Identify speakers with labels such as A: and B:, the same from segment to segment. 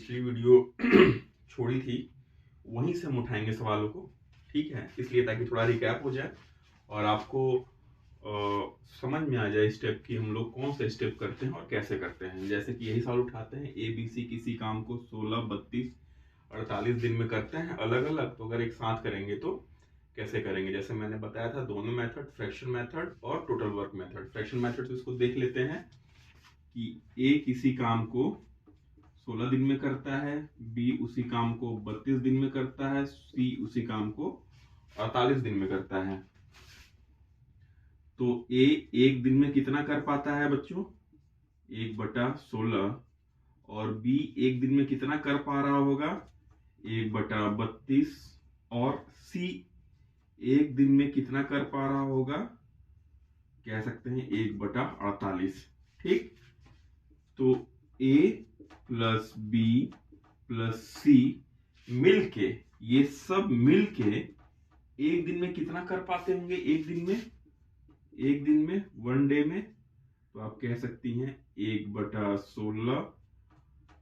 A: पिछली वीडियो छोड़ी थी वहीं से हम उठाएंगे सवालों को, ठीक है। इसलिए ताकि थोड़ा रिकैप हो जाए और आपको समझ में आ जाए स्टेप कि हम लोग कौन से स्टेप करते हैं और कैसे करते हैं। जैसे कि यही सवाल उठाते हैं, ABC किसी काम को 16, 32, 48 दिन में करते हैं अलग अलग, तो अगर एक साथ करेंगे तो कैसे करेंगे। जैसे मैंने बताया था दोनों मेथड, फ्रैक्शन मेथड और total work method. Fraction method से इसको देख लेते हैं कि A किसी काम को 16 दिन में करता है, B उसी काम को 32 दिन में करता है, C उसी काम को 48 दिन में करता है। तो A एक दिन में कितना कर पाता है बच्चों? 1/16। और B एक दिन में कितना कर पा रहा होगा? 1/32। और C एक दिन में कितना कर पा रहा होगा? कह सकते हैं 1/48। ठीक, तो A plus B plus C मिलके, ये सब मिलके एक दिन में कितना कर पाते होंगे? एक दिन में 1 डे में, तो आप कह सकती हैं 1/16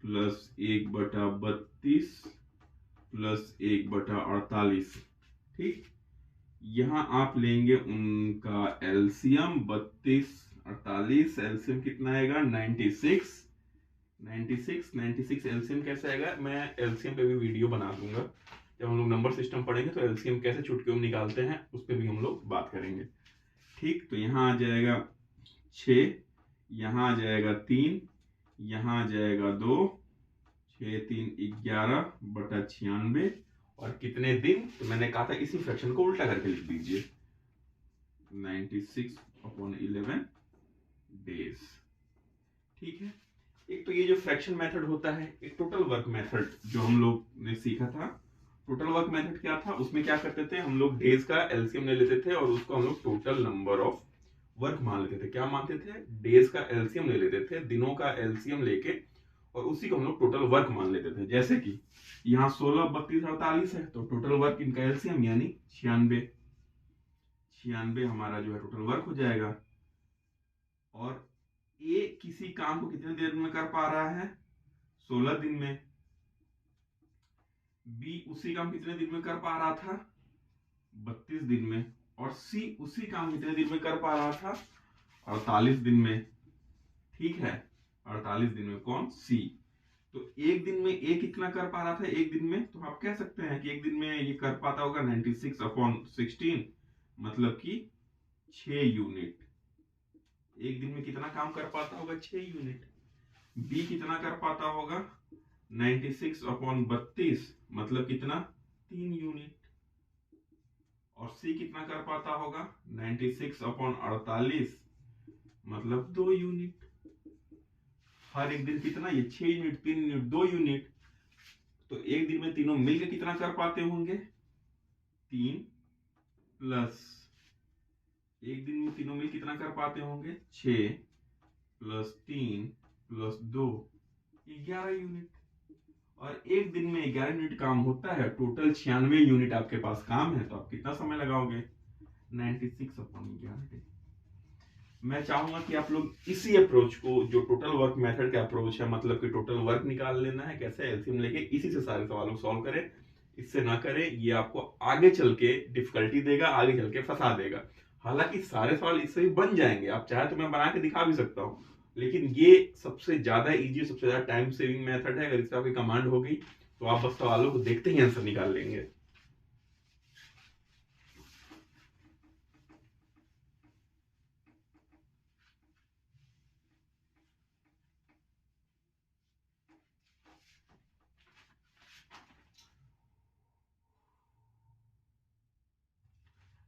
A: प्लस 1/32 प्लस 1/48। ठीक, यहां आप लेंगे उनका एलसीएम 32, 48, एलसीएम कितना आएगा? 96। 96 एलसीएम कैसे आएगा? मैं एलसीएम पे भी वीडियो बना दूंगा। जब हम लोग नंबर सिस्टम पढ़ेंगे तो एलसीएम कैसे चुटकियों में निकालते हैं उस पर भी हम लोग बात करेंगे। ठीक, तो यहाँ आ जाएगा 6, यहाँ आ जाएगा 3, यहाँ आ जाएगा 2, 6 3 11/96। और कितने दिन? तो मैंने कहा था इसी फ्रैक्शन को उल्टा करके लिख दीजिए, 96/11 डेज। ठीक है, एक तो ये जो फ्रैक्शन मेथड होता है, एक टोटल वर्क मेथड जो हम लोग ने सीखा था। टोटल वर्क मेथड क्या था? उसमें क्या करते थे हम लोग? डेज का एलसीएम ले लेते थे और उसको हम लोग टोटल नंबर ऑफ वर्क मान लेते थे। क्या मानते थे? डेज का एलसीएम ले लेते थे, दिनों का एलसीएम लेके, और उसी को हम लोग टोटल वर्क मान लेते थे। जैसे कि यहाँ 16, 32, 48 है, तो टोटल वर्क इनका एलसीएम यानी 96। 96 हमारा जो है टोटल वर्क हो जाएगा। और ए किसी काम को कितने देर में कर पा रहा है? 16 दिन में। बी उसी काम कितने दिन में कर पा रहा था? 32 दिन में। और सी उसी काम कितने दिन में कर पा रहा था? 48 दिन में। ठीक है, 48 दिन में। कौन? सी। तो एक दिन में ए कितना कर पा रहा था? एक दिन में, तो आप कह सकते हैं कि एक दिन में ये कर पाता होगा 96/16, मतलब कि 6 यूनिट। एक दिन में कितना काम कर पाता होगा? 6 यूनिट। बी कितना कर पाता होगा? 96/32, मतलब कितना? 3 यूनिट। और सी कितना कर पाता होगा? 96/48, मतलब 2 यूनिट। हर एक दिन कितना? ये 6 यूनिट, 3 यूनिट, 2 यूनिट। तो एक दिन में तीनों मिलकर कितना कर पाते होंगे? 3 प्लस, एक दिन में तीनों मिल कितना कर पाते होंगे? 6 प्लस 3 प्लस 2, 11 यूनिट। और एक दिन में 11 यूनिट काम होता है, टोटल 96 यूनिट आपके पास काम है, तो आप कितना समय लगाओगे? 96/11 डे। मैं चाहूंगा कि आप लोग इसी अप्रोच को, जो टोटल वर्क मेथड का अप्रोच है, मतलब कि टोटल वर्क निकाल लेना है कैसे एलसीएम लेके, इसी से सारे सवालों को सॉल्व करें। इससे ना करें, ये आपको आगे चल के डिफिकल्टी देगा, आगे चल के फंसा देगा। हालांकि सारे सवाल इससे भी बन जाएंगे, आप चाहे तो मैं बना के दिखा भी सकता हूँ, लेकिन ये सबसे ज्यादा इजी, सबसे ज्यादा टाइम सेविंग मेथड है। अगर इसका आपकी कमांड हो गई तो आप बस सवालों को देखते ही आंसर निकाल लेंगे।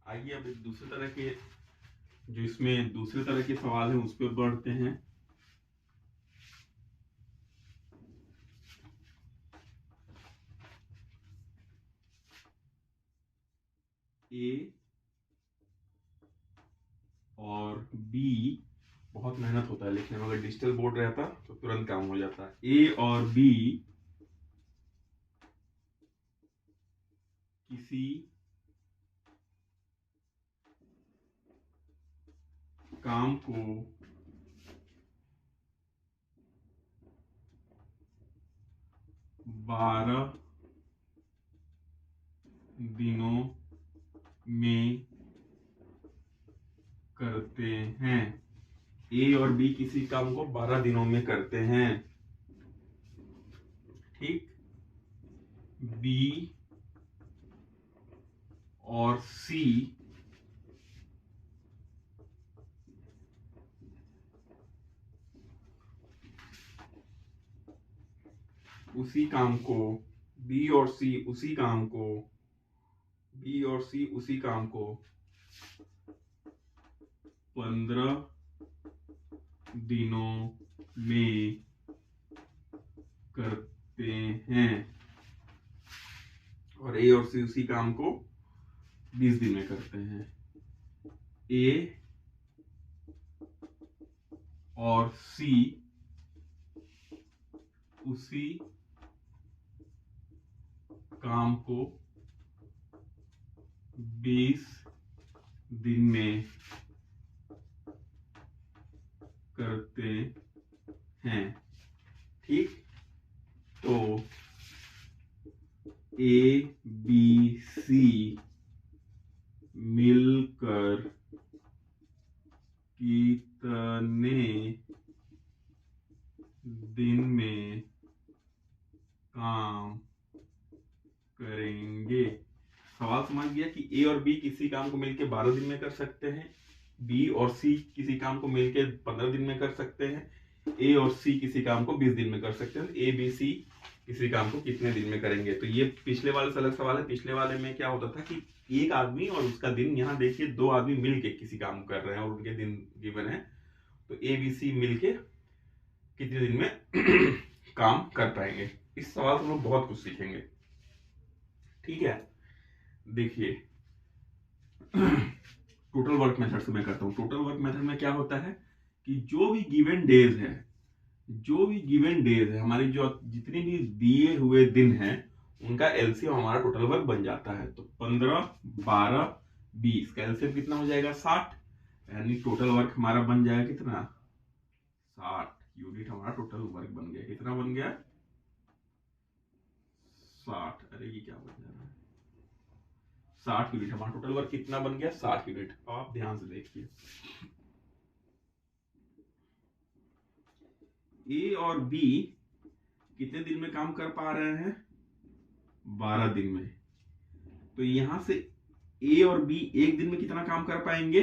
A: आइए अब एक दूसरे तरह के, जो इसमें दूसरे तरह के सवाल हैं उस पर बढ़ते हैं। ए और बी, बहुत मेहनत होता है लिखने में, अगर डिजिटल बोर्ड रहता तो तुरंत काम हो जाता। ए और बी किसी काम को 12 दिनों में करते हैं। ए और बी किसी काम को 12 दिनों में करते हैं। ठीक। बी और सी उसी काम को बी और सी उसी काम को 15 दिनों में करते हैं और ए और सी उसी काम को 20 दिन में करते हैं। ए और सी उसी काम को 20 दिन में करते हैं। ठीक। तो ए बी सी मिलकर कितने दिन में काम करेंगे? सवाल समझ गया कि ए और बी किसी काम को मिलकर 12 दिन में कर सकते हैं, बी और सी किसी काम को मिलकर 15 दिन में कर सकते हैं, ए और सी किसी काम को 20 दिन में कर सकते हैं। ए बी सी किसी काम को कितने दिन में करेंगे? तो ये पिछले वाले से अलग सवाल है। पिछले वाले में क्या होता था कि एक आदमी और उसका दिन, यहाँ देखिए 2 आदमी मिलके किसी काम कर रहे हैं और उनके दिन गिवन है, तो ए बी सी मिलके कितने दिन में काम कर पाएंगे। इस सवाल से हम लोग बहुत कुछ सीखेंगे। ठीक है, देखिए टोटल वर्क मेथड से मैं करता हूं। टोटल वर्क मेथड में क्या होता है कि जो भी गिवन डेज है हमारी, जो जितने भी दिए हुए दिन हैं उनका एलसीएम हमारा टोटल वर्क बन जाता है। तो 15 12 20 का एलसीएम कितना हो जाएगा? 60। यानी टोटल वर्क हमारा बन जाएगा कितना? 60 यूनिट हमारा टोटल वर्क बन गया। कितना बन गया? 60। अरे ये क्या बन जा रहा है? 60 यूनिट हमारा टोटल वर्क कितना बन गया? 60 यूनिट। आप ध्यान से देखिए, ए और बी कितने दिन में काम कर पा रहे हैं? 12 दिन में। तो यहां से ए और बी एक दिन में कितना काम कर पाएंगे?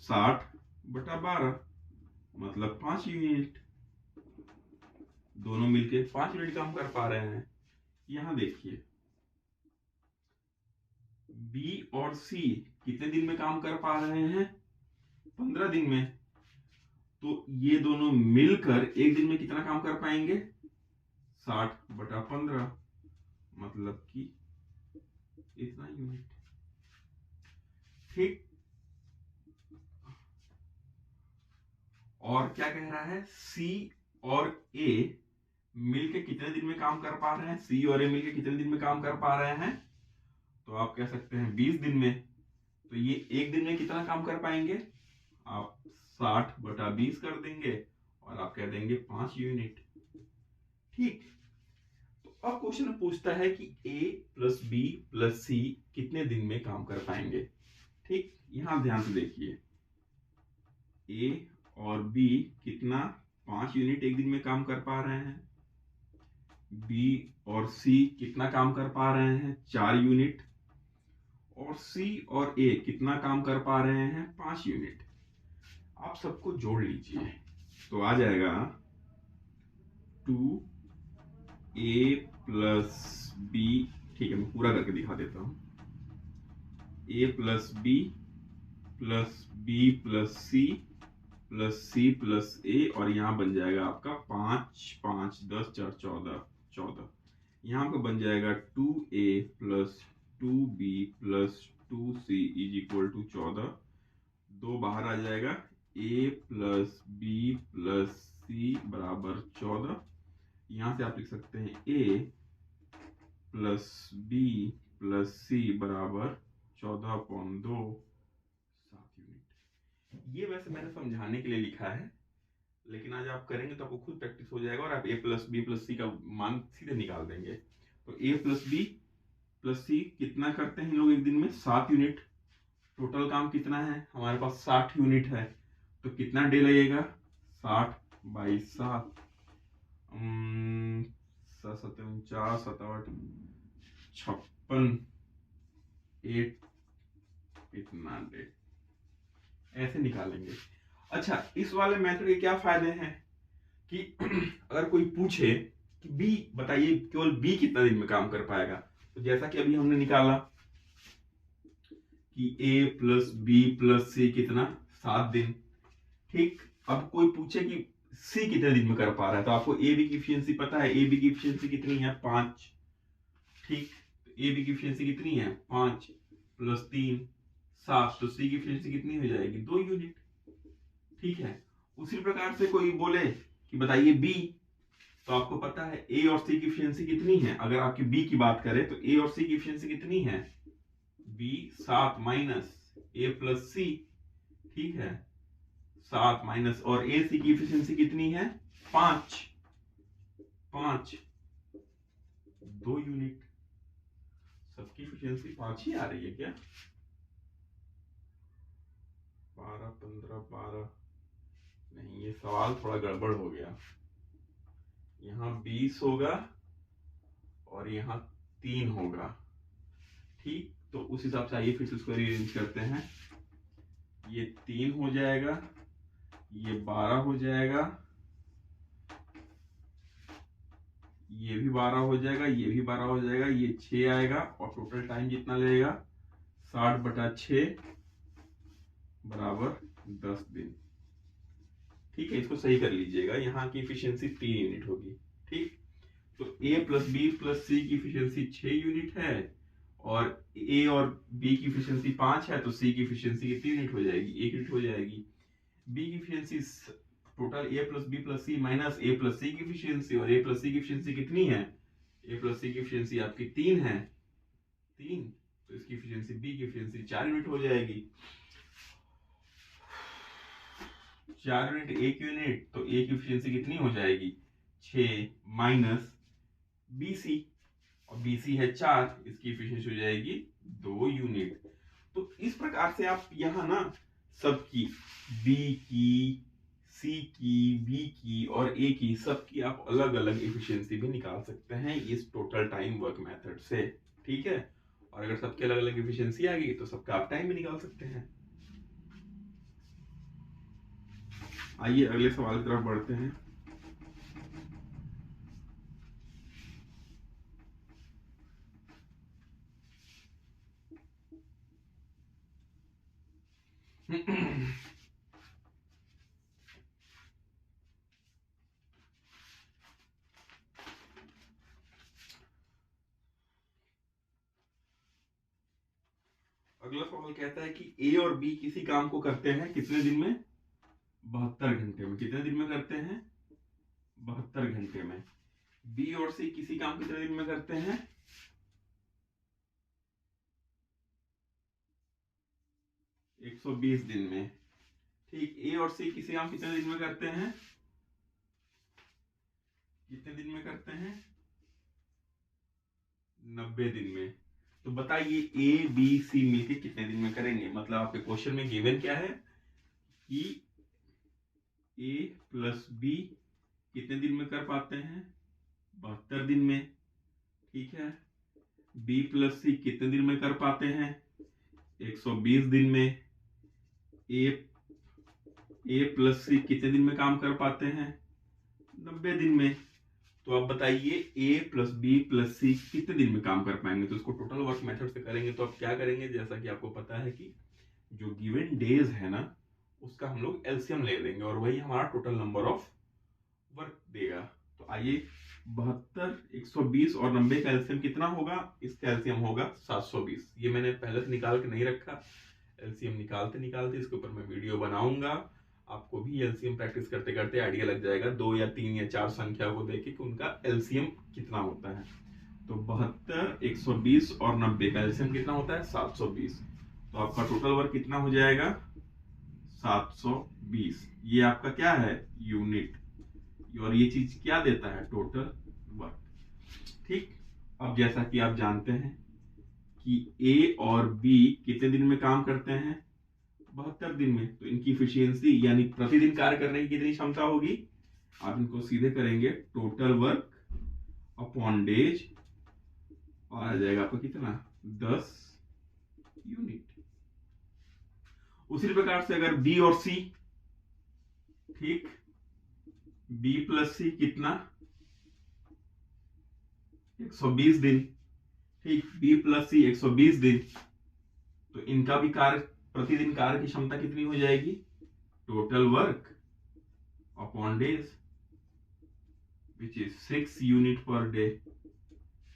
A: 60/12 मतलब 5 यूनिट। दोनों मिलके 5 यूनिट काम कर पा रहे हैं। यहां देखिए, बी और सी कितने दिन में काम कर पा रहे हैं? 15 दिन में। तो ये दोनों मिलकर एक दिन में कितना काम कर पाएंगे? 60/15 मतलब कि इतना यूनिट। ठीक। और क्या कह रहा है? सी और ए मिलके कितने दिन में काम कर पा रहे हैं? सी और ए मिलके कितने दिन में काम कर पा रहे हैं? तो आप कह सकते हैं 20 दिन में। तो ये एक दिन में कितना काम कर पाएंगे? आप 60/20 कर देंगे और आप कह देंगे 5 यूनिट। ठीक। तो अब क्वेश्चन पूछता है कि ए प्लस बी प्लस सी कितने दिन में काम कर पाएंगे। ठीक। यहां ध्यान से देखिए, ए और बी कितना? 5 यूनिट एक दिन में काम कर पा रहे हैं। बी और सी कितना काम कर पा रहे हैं? 4 यूनिट। और सी और ए कितना काम कर पा रहे हैं? 5 यूनिट। आप सबको जोड़ लीजिए तो आ जाएगा 2a प्लस बी। ठीक है, मैं पूरा करके दिखा देता हूं। a plus b plus b plus c plus c plus a, और यहां बन जाएगा आपका 5 5 10 4 14। यहां आपका बन जाएगा 2a plus 2b plus 2c is equal to 14। 2 बाहर आ जाएगा। a plus b plus c बराबर 14। यहां से आप लिख सकते हैं a plus b plus c बराबर 14/2 7 यूनिट। ये वैसे मैंने समझाने के लिए लिखा है, लेकिन आज आप करेंगे तो आपको खुद प्रैक्टिस हो जाएगा और आप a प्लस बी प्लस सी का मान सीधे निकाल देंगे। तो a प्लस बी प्लस सी कितना करते हैं लोग एक दिन में? 7 यूनिट। टोटल काम कितना है हमारे पास? 60 यूनिट है। तो कितना डे लगेगा? 60/7 49 7 56 8 इतना डे ऐसे निकालेंगे। अच्छा, इस वाले मेथड के क्या फायदे हैं कि अगर कोई पूछे कि बी बताइए, केवल बी कितना दिन में काम कर पाएगा, तो जैसा कि अभी हमने निकाला कि a प्लस बी प्लस सी कितना? 7 दिन। ठीक, अब कोई पूछे कि सी कितने दिन में कर पा रहा है, तो आपको ए बी की एफिशिएंसी पता है। ए बी की एफिशिएंसी कितनी है? 5। ठीक, ए बी की एफिशिएंसी कितनी है? 5 + 3 7। तो सी की एफिशिएंसी कितनी हो जाएगी? 2 यूनिट। ठीक है, उसी प्रकार से कोई बोले कि बताइए बी, तो आपको पता है ए और सी की एफिशिएंसी कितनी है। अगर आपकी बी की बात करें तो ए और सी की एफिशिएंसी कितनी है? बी 7 माइनस ए प्लस सी। ठीक है, 7 माइनस, और ए सी की एफिशिएंसी कितनी है? 5 2 यूनिट। सबकी एफिशिएंसी 5 ही आ रही है क्या? 12 15 12 नहीं, ये सवाल थोड़ा गड़बड़ हो गया। यहाँ 20 होगा और यहाँ 3 होगा। ठीक, तो उस हिसाब से आइए फिर से इसको रीअरेंज करते हैं। ये 3 हो जाएगा, ये 12 हो जाएगा, ये भी 12 हो जाएगा, ये भी 12 हो जाएगा, ये 6 आएगा, और टोटल टाइम जितना लगेगा 60/6 बराबर 10 दिन। ठीक है, इसको सही कर लीजिएगा। यहाँ की एफिशिएंसी 3 यूनिट होगी। ठीक, तो a plus b plus c की एफिशिएंसी 6 यूनिट है, और a और b की एफिशिएंसी 5 है, तो c की एफिशिएंसी कितनी यूनिट हो जाएगी? 1 यूनिट हो जाएगी। b की efficiency total a plus b plus c minus a plus c की एफिशिएंसी, और a प्लस सी की एफिशिएंसी कितनी है? a प्लस सी की एफिशिएंसी आपकी 3 है, 3, तो इसकी एफिशिएंसी b की एफिशिएंसी 4 यूनिट हो जाएगी। 4 यूनिट 1 यूनिट, तो a की एफिशिएंसी कितनी हो जाएगी? 6 माइनस bc, और bc है 4, इसकी एफिशिएंसी हो जाएगी 2 यूनिट। तो इस प्रकार से आप यहाँ ना सबकी b की, c की, b की और a की, सबकी आप अलग अलग एफिशिएंसी भी निकाल सकते हैं इस टोटल टाइम वर्क मेथड से। ठीक है, और अगर सबके अलग अलग एफिशिएंसी आ गई तो सबका आप टाइम भी निकाल सकते हैं। आइए अगले सवाल की तरफ बढ़ते हैं। अगला सवाल कहता है कि ए और बी किसी काम को करते हैं कितने दिन में? 72 घंटे में। कितने दिन में करते हैं? 72 घंटे में। बी और सी किसी काम कितने दिन में करते हैं? 120 दिन में। ठीक, ए और सी किसी काम कितने दिन में करते हैं? कितने दिन में करते हैं? 90 दिन में। तो बताइए ए बी सी मिलके कितने दिन में करेंगे? मतलब आपके क्वेश्चन में गिवन क्या है कि ए प्लस बी कितने दिन में कर पाते हैं? 72 दिन में। ठीक है, बी प्लस सी कितने दिन में कर पाते हैं? 120 दिन में। ए प्लस सी कितने दिन में काम कर पाते हैं? 90 दिन में। तो आप बताइए ए प्लस बी प्लस सी कितने दिन में काम कर पाएंगे? तो इसको टोटल वर्क मेथड से करेंगे तो आप क्या करेंगे? जैसा कि आपको पता है कि जो गिवन डेज है ना, उसका हम लोग एलसीएम ले लेंगे और वही हमारा टोटल नंबर ऑफ वर्क देगा। तो आइए 72, 120 और 90 का एलसीएम कितना होगा? इसका एलसीएम होगा 720। ये मैंने पहले से निकाल के नहीं रखा, एलसीएम निकालते निकालते इसके ऊपर मैं वीडियो बनाऊंगा। आपको भी एलसीएम प्रैक्टिस करते करते आइडिया लग जाएगा 2 या 3 या 4 संख्या को देख के कि उनका एलसीएम कितना होता है। तो 72, 120 और 90 का एलसीएम कितना होता है? 720। तो आपका टोटल वर्क कितना हो जाएगा? 720। ये आपका क्या है, यूनिट, और ये चीज क्या देता है, टोटल वर्क। ठीक, अब जैसा कि आप जानते हैं कि ए और बी कितने दिन में काम करते हैं, 72 दिन में, तो इनकी इफिशियंसी यानी प्रतिदिन कार्य करने की कितनी क्षमता होगी, आप इनको सीधे करेंगे टोटल वर्क अपॉन डेज, और आ जाएगा आपको कितना, 10 यूनिट। उसी प्रकार से अगर बी और सी, ठीक, बी प्लस सी कितना, 120 दिन, ठीक, बी प्लस सी 120 दिन, तो इनका भी कार्य, प्रतिदिन कार्य की क्षमता कितनी हो जाएगी, total work upon days which is 6 unit per day.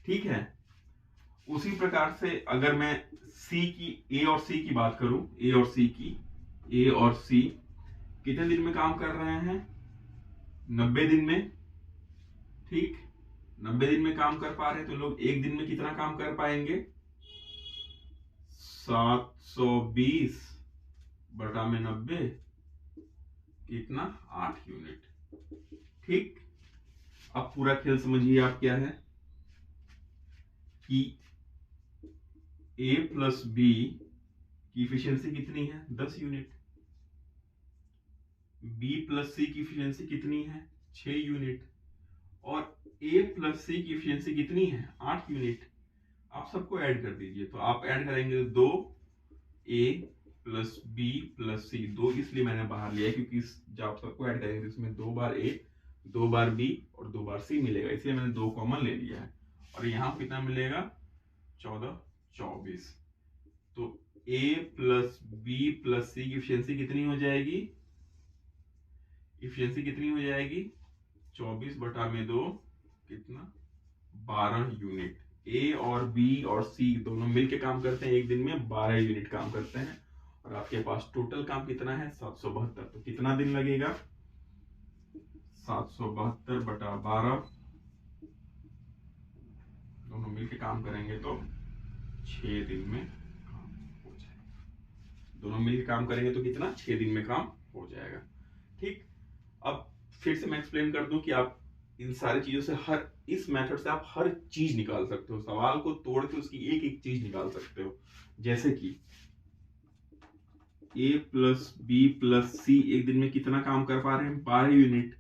A: ठीक है, उसी प्रकार से अगर मैं सी की, ए और सी की बात करूं, ए और सी की, ए और सी कितने दिन में काम कर रहे हैं, 90 दिन में। ठीक, 90 दिन में काम कर पा रहे हैं, तो लोग एक दिन में कितना काम कर पाएंगे, 720 बटा में 90, कितना, 8 यूनिट। ठीक, अब पूरा खेल समझिए आप, क्या है कि ए प्लस बी की इफिशियंसी कितनी है, 10 यूनिट, बी प्लस सी की इफिशियंसी कितनी है, 6 यूनिट, और ए प्लस सी की इफिशियंसी कितनी है, 8 यूनिट। आप सबको ऐड कर दीजिए, तो आप ऐड करेंगे 2 ए प्लस बी प्लस सी, 2 इसलिए मैंने बाहर लिया क्योंकि जब आप सबको ऐड करेंगे तो इसमें 2 बार ए, 2 बार बी और 2 बार सी मिलेगा, इसलिए मैंने 2 कॉमन ले लिया है। और यहाँ कितना मिलेगा, 14, 24। तो ए प्लस बी प्लस सी की इफिशियंसी कितनी हो जाएगी, इफिशियंसी कितनी हो जाएगी, 24 बटा में 2, कितना, 12 यूनिट। ए और बी और सी दोनों मिलके काम करते हैं, एक दिन में 12 यूनिट काम करते हैं, और आपके पास टोटल काम कितना है, 772। तो कितना दिन लगेगा, 772 बटा 12, दोनों मिलके काम करेंगे तो 6 दिन में काम हो जाएगा। दोनों मिलके काम करेंगे तो कितना, 6 दिन में काम हो जाएगा। ठीक, अब फिर से मैं एक्सप्लेन कर दूं कि आप इन सारी चीजों से, हर इस मेथड से आप हर चीज निकाल सकते हो, सवाल को तोड़ के उसकी एक एक चीज निकाल सकते हो। जैसे कि ए प्लस बी प्लस सी एक दिन में कितना काम कर पा रहे हैं, 12 यूनिट,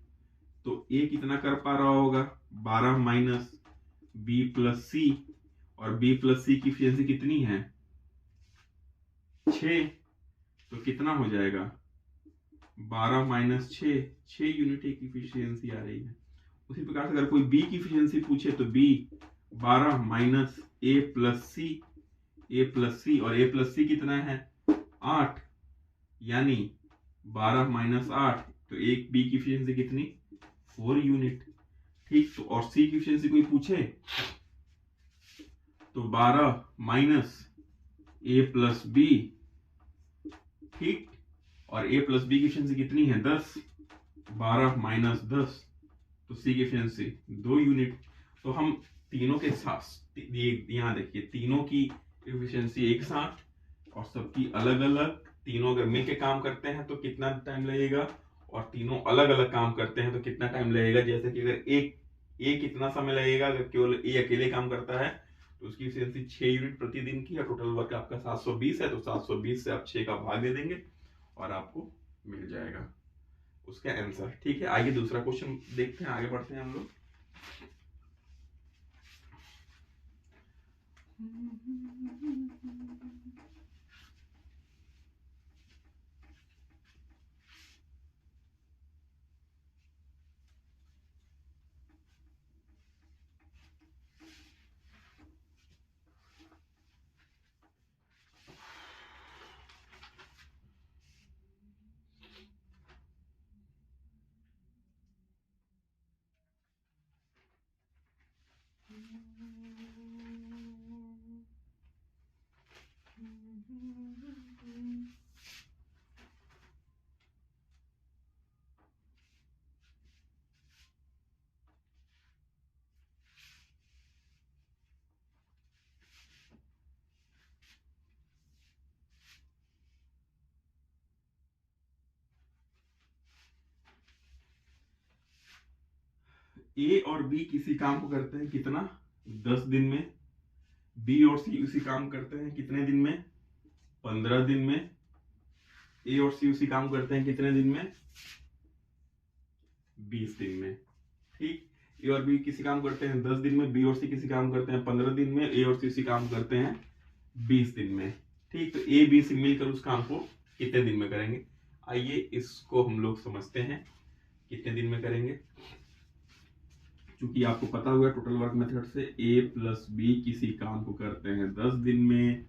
A: तो ए कितना कर पा रहा होगा, 12 माइनस बी प्लस सी, और बी प्लस सी की इफिशियंसी कितनी है, 6, तो कितना हो जाएगा, 12 माइनस 6 यूनिट की इफिशियंसी आ रही है। उसी प्रकार से अगर कोई बी की इफिशियंसी पूछे तो बी 12 माइनस ए प्लस सी, ए प्लस सी, और ए प्लस सी कितना है, 8, यानी 12 माइनस 8, तो एक बी की इफिशियंसी कितनी, 4 यूनिट। ठीक, तो और सी की इफिशियंसी कोई पूछे तो 12 माइनस ए प्लस बी, ठीक, और ए प्लस बी की इफिशियंसी कितनी है, 10, 12 माइनस 10, तो सी की इफिशियंसी 2 यूनिट। तो हम तीनों के साथ, यहाँ देखिए, तीनों की इफिशियंसी एक साथ और सबकी अलग अलग, तीनों अगर मिलके काम करते हैं तो कितना टाइम लगेगा, और तीनों अलग अलग काम करते हैं तो कितना टाइम लगेगा। जैसे कि अगर एक कितना समय लगेगा, अगर केवल ए अकेले काम करता है तो उसकी इफिशियंसी 6 यूनिट प्रतिदिन की, और टोटल वर्क आपका 720 है, तो 720 से आप 6 का भाग दे देंगे और आपको मिल जाएगा उसका आंसर। ठीक है, आगे दूसरा क्वेश्चन देखते हैं, आगे बढ़ते हैं हम लोग। ए और बी किसी काम को करते हैं कितना, 10 दिन में। बी और सी उसी काम करते हैं कितने दिन में, 15 दिन में। ए और सी उसी काम करते हैं कितने दिन में, 20 दिन में। ठीक, ए और बी किसी काम करते हैं 10 दिन में, बी और सी किसी काम करते हैं 15 दिन में, ए और सी उसी काम करते हैं 20 दिन में। ठीक, तो ए बी सी मिलकर उस काम को कितने दिन में करेंगे। आइए इसको हम लोग समझते हैं कितने दिन में करेंगे। क्योंकि आपको पता हुआ टोटल वर्क मेथड से ए प्लस बी किसी काम को करते हैं 10 दिन में,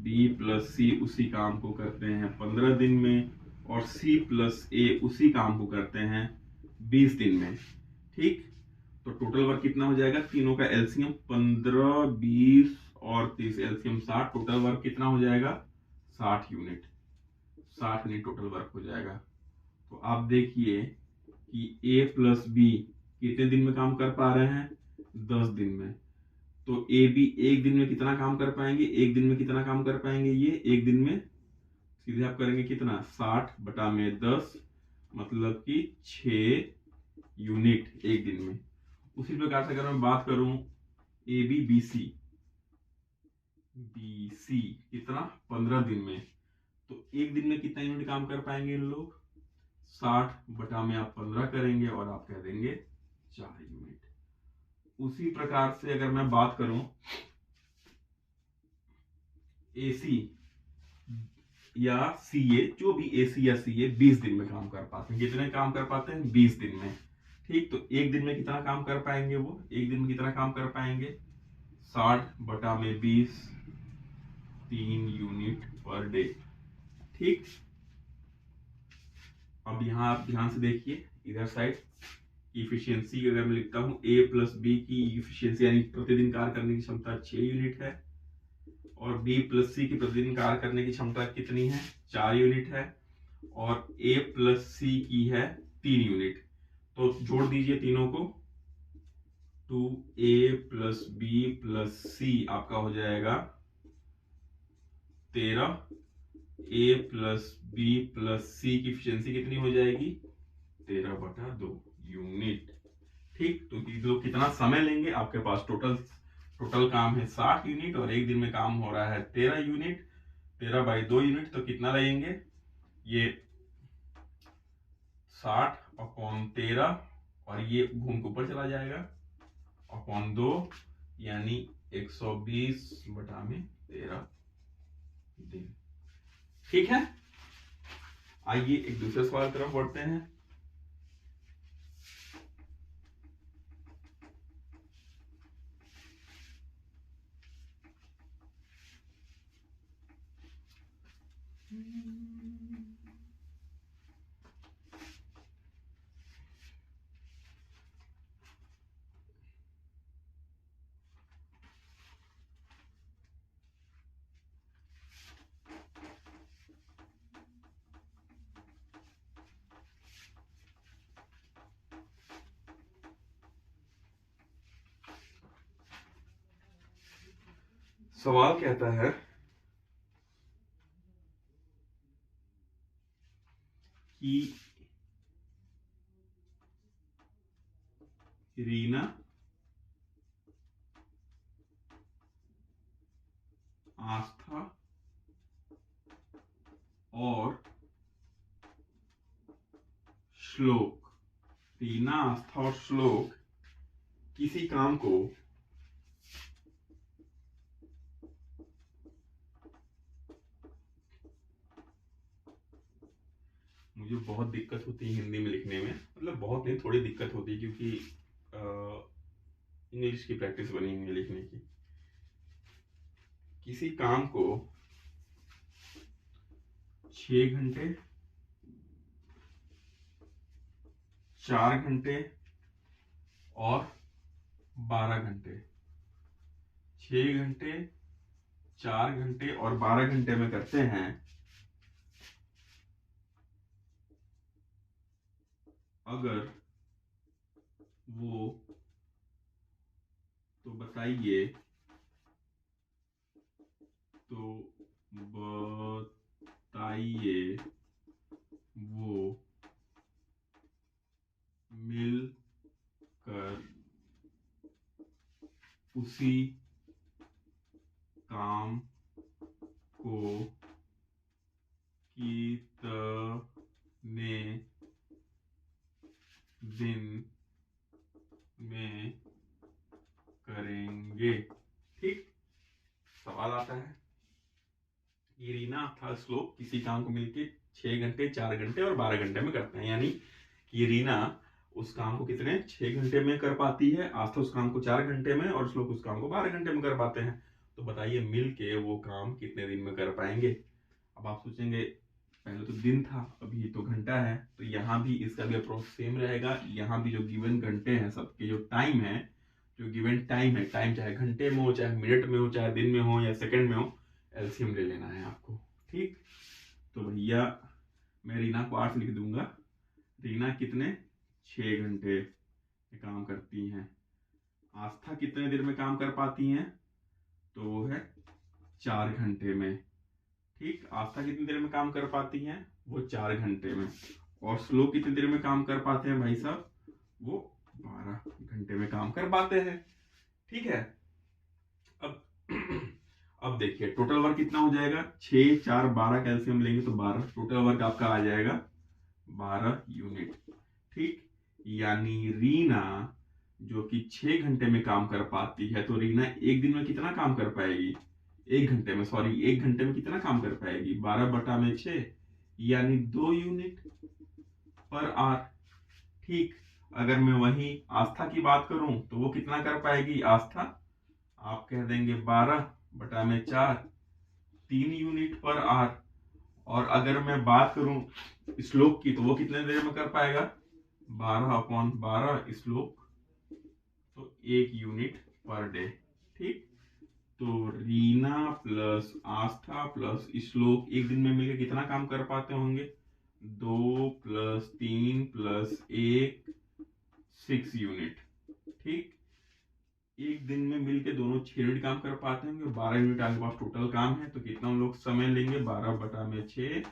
A: बी प्लस सी उसी काम को करते हैं 15 दिन में, और सी प्लस ए उसी काम को करते हैं 20 दिन में। ठीक, तो टोटल वर्क कितना हो जाएगा, तीनों का एलसीएम 15, 20 और 30, एलसीएम 60। टोटल वर्क कितना हो जाएगा, 60 यूनिट। 60 यूनिट टोटल वर्क हो जाएगा। तो आप देखिए कि ए प्लस बी कितने दिन में काम कर पा रहे हैं, 10 दिन में। तो ए बी एक दिन में कितना काम कर पाएंगे, एक दिन में कितना काम कर पाएंगे, ये एक दिन में सीधे आप करेंगे कितना, 60/10, मतलब कि 6 यूनिट एक दिन में। उसी प्रकार से अगर मैं बात करूं A B B C, B C कितना, 15 दिन में। तो एक दिन में कितना यूनिट काम कर पाएंगे इन लोग, 60/15 करेंगे और आप कह देंगे 4 यूनिट। उसी प्रकार से अगर मैं बात करूं एसी या सीए, जो भी एसी या सीए 20 दिन में काम कर पाते हैं। कितने काम कर पाते हैं, 20 दिन में। ठीक, तो एक दिन में कितना काम कर पाएंगे, वो एक दिन में कितना काम कर पाएंगे, 60/20, 3 यूनिट पर डे। ठीक, अब यहाँ आप ध्यान से देखिए इधर साइड इफिशियंसी अगर मैं लिखता हूँ ए प्लस बी की इफिशियंसी यानी प्रतिदिन कार्य करने की क्षमता 6 यूनिट है, और बी प्लस सी की प्रतिदिन कार्य करने की क्षमता कितनी है, 4 यूनिट है, और ए प्लस सी की है 3 यूनिट। तो जोड़ दीजिए तीनों को, 2a प्लस बी प्लस सी आपका हो जाएगा 13, ए प्लस बी प्लस सी की एफिशिएंसी कितनी हो जाएगी, 13/2 यूनिट। ठीक, तो ये लोग कितना समय लेंगे, आपके पास टोटल काम है 60 यूनिट और एक दिन में काम हो रहा है 13 यूनिट, 13/2 यूनिट। तो कितना लगेंगे, ये 60/13 और ये घूम के ऊपर चला जाएगा /2, यानी 120/13 दिन। ठीक है, आइए एक दूसरे सवाल की तरफ बढ़ते हैं। सवाल कहता है कि रीना आस्था और श्लोक, रीना आस्था और श्लोक किसी काम को मुझे बहुत दिक्कत होती है हिंदी में लिखने में, मतलब बहुत नहीं, थोड़ी दिक्कत होती है क्योंकि इंग्लिश की प्रैक्टिस बनी हुई है लिखने की। किसी काम को 6 घंटे, 4 घंटे और 12 घंटे, 6 घंटे, 4 घंटे और 12 घंटे में करते हैं। अगर वो, तो बताइए, तो बताइए वो मिल कर उसी काम को कितने दिन में करेंगे। ठीक, सवाल आता है। ये रीना था श्लोक किसी काम को मिलके 6 घंटे, 4 घंटे और 12 घंटे में करते हैं, यानी कि रीना उस काम को कितने 6 घंटे में कर पाती है, आस्था उस काम को 4 घंटे में और श्लोक उस काम को 12 घंटे में कर पाते हैं। तो बताइए मिलके वो काम कितने दिन में कर पाएंगे। अब आप सोचेंगे पहले तो दिन था, अभी तो घंटा है, तो यहाँ भी इसका भी अप्रोच सेम रहेगा। यहाँ भी जो गिवन घंटे हैं सबके जो टाइम है, जो गिवन टाइम है, टाइम चाहे घंटे में हो, चाहे मिनट में हो, चाहे दिन में हो या सेकंड में हो, एलसीएम ले लेना है आपको। ठीक, तो भैया मैं रीना को 8 लिख दूंगा। रीना कितने 6 घंटे में काम करती हैं। आस्था कितने देर में काम कर पाती हैं, तो वो है 4 घंटे में। ठीक, आस्था कितनी देर में काम कर पाती हैं, वो 4 घंटे में। और श्लोक कितनी देर में काम कर पाते हैं भाई साहब, वो 12 घंटे में काम कर पाते हैं। ठीक है, अब देखिए टोटल वर्क कितना हो जाएगा, 6 4 12 कैल्शियम लेंगे तो 12, टोटल वर्क आपका आ जाएगा 12 यूनिट। ठीक, यानी रीना जो कि 6 घंटे में काम कर पाती है, तो रीना एक दिन में कितना काम कर पाएगी, 1 घंटे में, सॉरी 1 घंटे में कितना काम कर पाएगी, 12/6 यानी 2 यूनिट पर आवर। ठीक, अगर मैं वही आस्था की बात करूं तो वो कितना कर पाएगी आस्था, आप कह देंगे 12/4 3 यूनिट पर आवर। और अगर मैं बात करूं श्लोक की तो वो कितने देर में कर पाएगा, 12/12 श्लोक, तो 1 यूनिट पर डे। ठीक, तो रीना प्लस आस्था प्लस श्लोक एक दिन में मिलकर कितना काम कर पाते होंगे, 2 + 3 + 1 6 यूनिट। ठीक, एक दिन में मिलके दोनों 6 यूनिट काम कर पाते हैं। 12 यूनिट आपके पास टोटल काम है, तो कितना हम लोग समय लेंगे, 12/6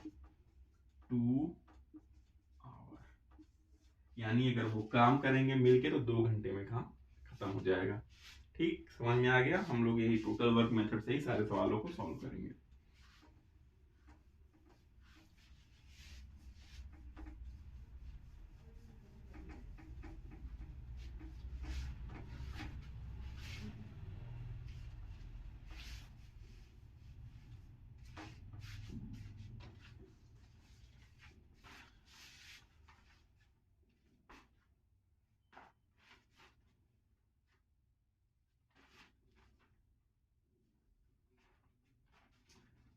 A: 2 आवर, यानी अगर वो काम करेंगे मिलके तो 2 घंटे में काम खत्म हो जाएगा। ठीक, समझ में आ गया। हम लोग यही टोटल वर्क मेथड से ही सारे सवालों को सॉल्व करेंगे।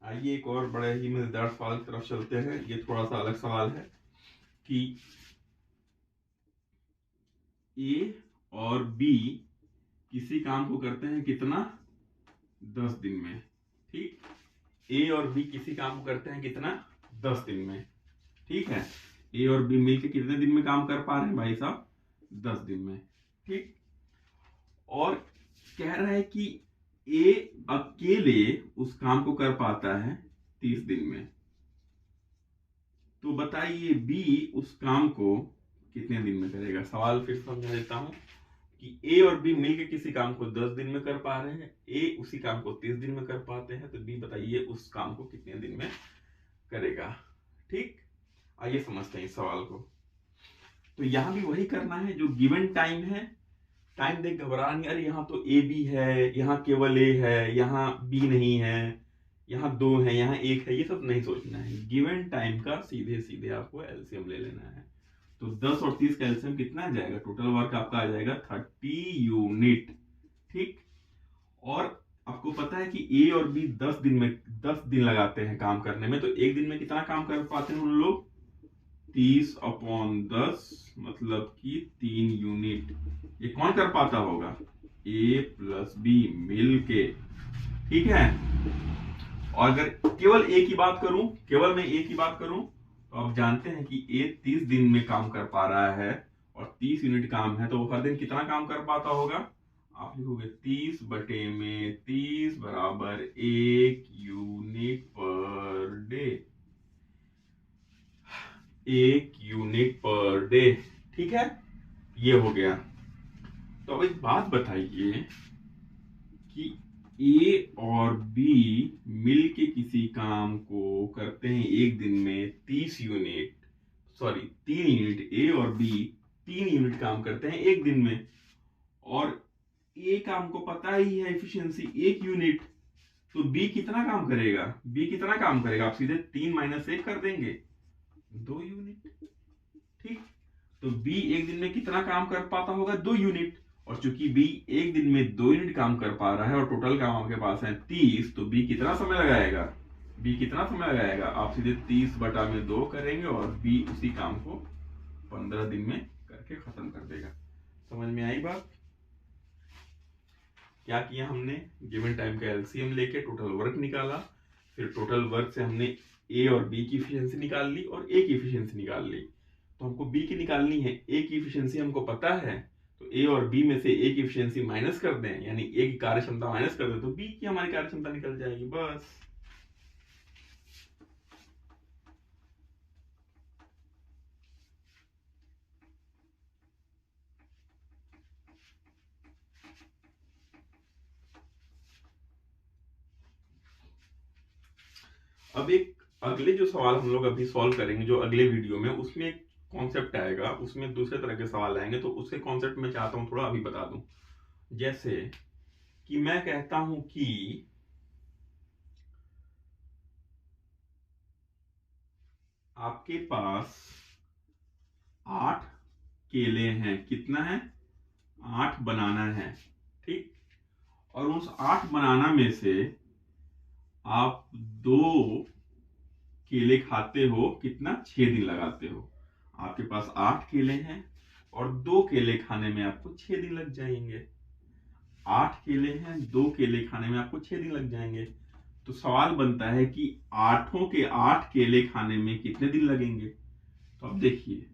A: आइए एक और बड़े ही मजेदार सवाल की तरफ चलते हैं। ये थोड़ा सा अलग सवाल है कि ए और बी किसी काम को करते हैं कितना, 10 दिन में। ठीक, ए और बी किसी काम को करते हैं कितना, 10 दिन में। ठीक है, ए और बी मिलकर कितने दिन में काम कर पा रहे हैं भाई साहब, 10 दिन में। ठीक, और कह रहा है कि ए अकेले उस काम को कर पाता है 30 दिन में। तो बताइए बी उस काम को कितने दिन में करेगा। सवाल फिर समझा देता हूं कि ए और बी मिलकर किसी काम को 10 दिन में कर पा रहे हैं, ए उसी काम को 30 दिन में कर पाते हैं, तो बी बताइए उस काम को कितने दिन में करेगा। ठीक, आइए समझते हैं इस सवाल को। तो यहां भी वही करना है जो गिवन टाइम है। टाइम देख घबरा नहीं, अरे यहाँ तो ए बी है, यहाँ केवल ए है, यहाँ बी नहीं है, यहाँ 2 है, यहाँ 1 है, ये सब नहीं सोचना है। गिवन टाइम का सीधे सीधे आपको एलसीएम ले लेना है। तो 10 और 30 का एलसीएम कितना आ जाएगा, टोटल वर्क आपका आ जाएगा 30 यूनिट। ठीक, और आपको पता है कि ए और बी 10 दिन लगाते हैं काम करने में, तो एक दिन में कितना काम कर पाते हैं उन लोग, 30/10 मतलब कि 3 यूनिट। ये कौन कर पाता होगा, ए प्लस बी मिल के। ठीक है, और अगर केवल ए की बात करूं, केवल मैं ए की बात करूं, तो आप जानते हैं कि ए 30 दिन में काम कर पा रहा है और 30 यूनिट काम है, तो वो हर दिन कितना काम कर पाता होगा, आप लिखोगे 30/30 बराबर 1 unit per day, 1 unit per day. ठीक है, ये हो गया। तो अब एक बात बताइए कि ए और बी मिल के किसी काम को करते हैं एक दिन में 30 यूनिट, सॉरी 3 यूनिट, ए और बी 3 यूनिट काम करते हैं एक दिन में, और ए का हमको पता ही है एफिशिएंसी 1 यूनिट, तो बी कितना काम करेगा? बी कितना काम करेगा? आप सीधे 3 - 1 कर देंगे, 2 यूनिट। ठीक, तो बी एक दिन में कितना काम कर पाता होगा? 2 यूनिट। और चूंकि बी एक दिन में 2 यूनिट काम कर पा रहा है और टोटल काम आपके पास है 30, तो बी कितना समय लगाएगा? बी कितना समय लगाएगा? आप सीधे 30/2 करेंगे और बी उसी काम को 15 दिन में करके खत्म कर देगा। समझ में आई बात? क्या किया हमने? गिवन टाइम का एलसीएम लेके टोटल वर्क निकाला, फिर टोटल वर्क से हमने ए और बी की इफिशियंसी निकाल ली और ए की इफिशियंसी निकाल ली। तो हमको बी की निकालनी है, ए की इफिशियंसी हमको पता है, तो ए और बी में से ए की इफिशियंसी माइनस कर दें, यानी ए की कार्य क्षमता माइनस कर दें, तो बी की हमारी कार्य क्षमता निकल जाएगी, बस। अब एक अगले जो सवाल हम लोग अभी सॉल्व करेंगे, जो अगले वीडियो में, उसमें एक कॉन्सेप्ट आएगा, उसमें दूसरे तरह के सवाल आएंगे, तो उसके कॉन्सेप्ट में चाहता हूं थोड़ा अभी बता दूं। जैसे कि मैं कहता हूं कि आपके पास 8 केले हैं, कितना है? 8 बनाना है, ठीक। और उस 8 बनाना में से आप 2 केले खाते हो, कितना? 6 दिन लगाते हो। आपके पास 8 केले हैं और 2 केले खाने में आपको 6 दिन लग जाएंगे। 8 केले हैं, 2 केले खाने में आपको 6 दिन लग जाएंगे। तो सवाल बनता है कि 8 के 8 केले खाने में कितने दिन लगेंगे? तो अब देखिए,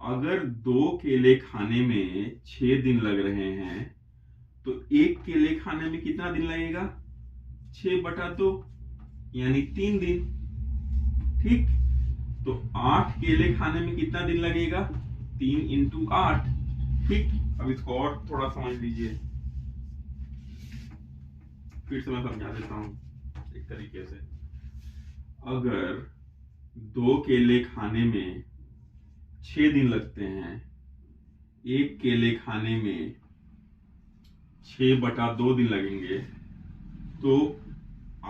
A: अगर 2 केले खाने में 6 दिन लग रहे हैं, तो 1 केले खाने में कितना दिन लगेगा? 6/2, यानी 3 दिन। ठीक, तो 8 केले खाने में कितना दिन लगेगा? 3 × 8। ठीक, अब इसको और थोड़ा समझ लीजिए, फिर से मैं समझा देता हूं एक तरीके से। अगर 2 केले खाने में 6 दिन लगते हैं, 1 केले खाने में 6/2 दिन लगेंगे, तो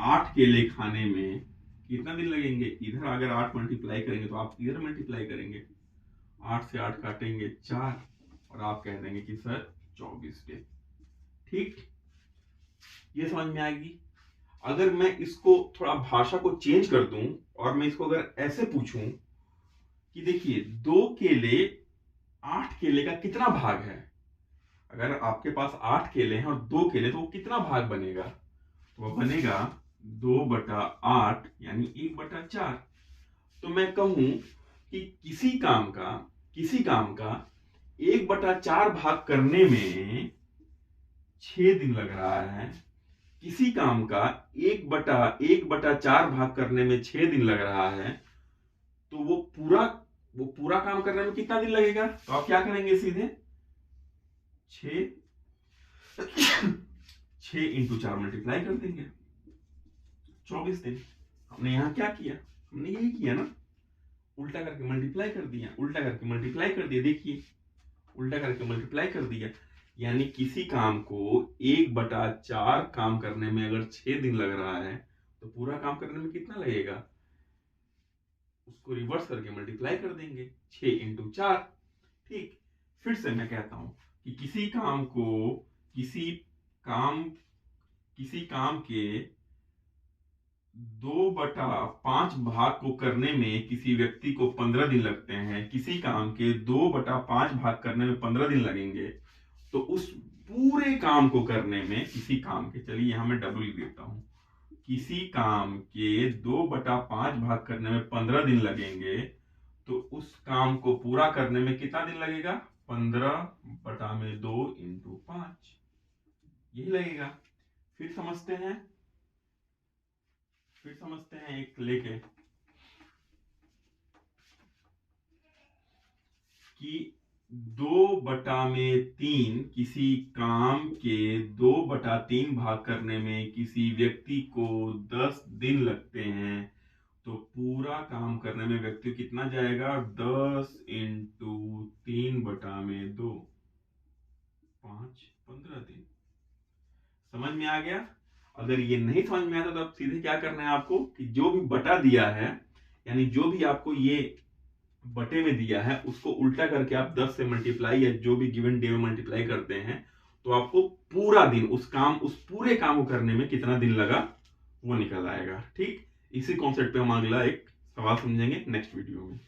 A: 8 केले खाने में कितना दिन लगेंगे? इधर अगर 8 मल्टीप्लाई करेंगे तो आप इधर मल्टीप्लाई करेंगे, 8 से 8 काटेंगे 4, और आप कह देंगे कि सर 24 दिन। ठीक, ये समझ में आएगी। अगर मैं इसको थोड़ा भाषा को चेंज कर दूं और मैं इसको अगर ऐसे पूछूं कि देखिए 2 केले 8 केले का कितना भाग है? अगर आपके पास 8 केले हैं और 2 केले, तो वो कितना भाग बनेगा? तो वो बनेगा 2/8, यानी 1/4। तो मैं कहूं कि किसी काम का 1/4 भाग करने में 6 दिन लग रहा है, किसी काम का 1/4 भाग करने में 6 दिन लग रहा है, तो वो पूरा काम करने में कितना दिन लगेगा? तो आप क्या करेंगे? सीधे 6 6 × 4 मल्टीप्लाई कर देंगे, 24 दिन। हमने यहां क्या किया? हमने यही किया ना, उल्टा करके मल्टीप्लाई कर दिया, उल्टा करके मल्टीप्लाई कर दिया। देखिए, उल्टा करके मल्टीप्लाई कर दिया, यानी किसी काम को 1/4 काम करने में अगर 6 दिन लग रहा है, तो पूरा काम करने में कितना लगेगा? उसको रिवर्स करके मल्टीप्लाई कर देंगे, 6 × 4। ठीक, फिर से मैं कहता हूं कि काम किसी काम के 2/5 भाग को करने में किसी व्यक्ति को 15 दिन लगते हैं, किसी काम के 2/5 भाग करने में 15 दिन लगेंगे, तो उस पूरे काम को करने में किसी काम के, चलिए यहां मैं डबल लिख देता हूं, किसी काम के 2/5 भाग करने में 15 दिन लगेंगे, तो उस काम को पूरा करने में कितना दिन लगेगा? 15/2 × 5, यही लगेगा। फिर समझते हैं एक लेके कि 2/3 किसी काम के 2/3 भाग करने में किसी व्यक्ति को 10 दिन लगते हैं, तो पूरा काम करने में व्यक्ति को कितना जाएगा? 10 इंटू 3/2, 5, 15 दिन। समझ में आ गया? अगर ये नहीं समझ में आता तो अब सीधे क्या करना है आपको कि जो भी बटा दिया है, यानी जो भी आपको ये बटे में दिया है, उसको उल्टा करके आप 10 से मल्टीप्लाई या जो भी गिवन डे में मल्टीप्लाई करते हैं, तो आपको पूरा दिन उस पूरे काम को करने में कितना दिन लगा वो निकल आएगा। ठीक, इसी कॉन्सेप्ट पे हम अगला एक सवाल समझेंगे नेक्स्ट वीडियो में।